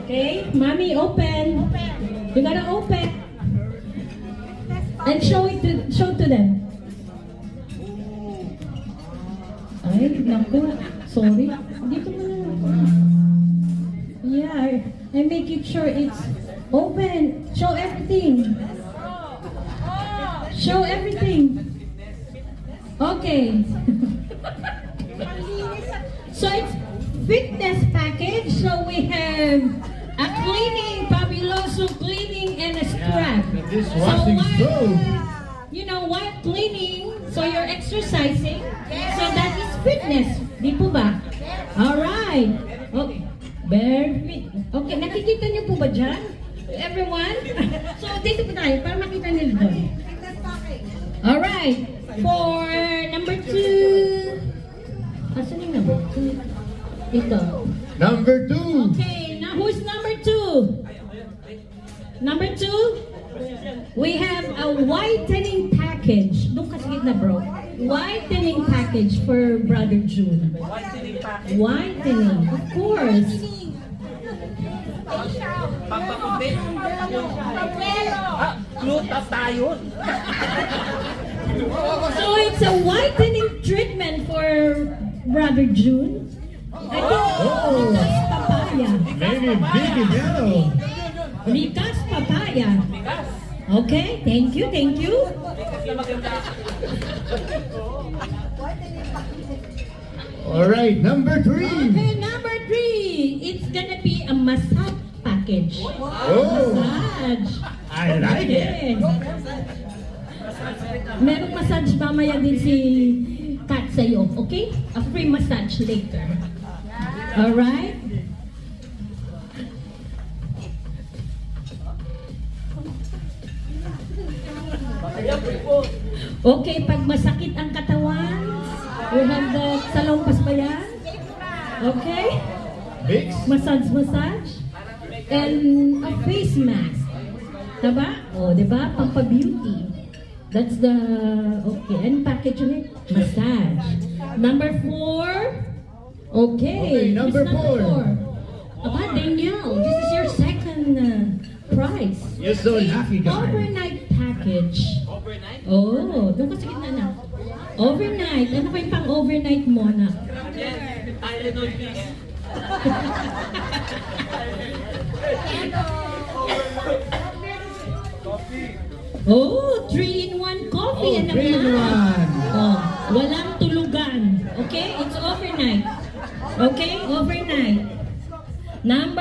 Okay, mommy, open. You gotta open. And show to them. Ay, naku. Sorry. Dito mo na. Yeah, I make it sure it's open. Show everything. Show everything. Okay. So it's fitness package. So we have a cleaning, fabuloso cleaning, and a scrub. The dishwashing stove. You know what? Cleaning. So you're exercising. So that is fitness. Di po ba? Alright. Okay. Bare fit. Okay, nakikita niyo po ba dyan? Everyone? So dito po tayo para makita niyo doon. Alright. For number 2. Asan yung number 2? Ito. Number 2. Okay, now who's number 2? Number 2? We have a whitening package. Doon kasi gitna, bro. Whitening package for Brother June. Whitening, of course. Pagpaputi. Gluta tayo. So it's a whitening treatment for Brother June. I think Likas papaya. Maybe big and yellow. Likas papaya. Okay, thank you, thank you. Alright, number 3. Okay, number 3. It's gonna be a massage package. Oh, Massage. I like it. Yes. Merong massage mamaya din si Kat sa'yo, okay? A free massage later. Alright? Okay, pag masakit ang katawan, we have the salompas ba yan? Okay? Mix. Massage. And a face mask. Diba? O, diba? Pampa-beauty. That's the, okay, and package ulit. Massage. Number 4. Okay. number it's four. Aba, Danielle, this is your second prize. You're so lucky, guys. Overnight package. Overnight? Oh, doon ka sa gitna na. Overnight. Ano pa yung pang-overnight mo na? Tylenol, please. Oh, 3-in-1 coffee. Oh, Ano 3-in-1. Oh, walang tulugan. Okay? It's overnight. Okay? Overnight. Number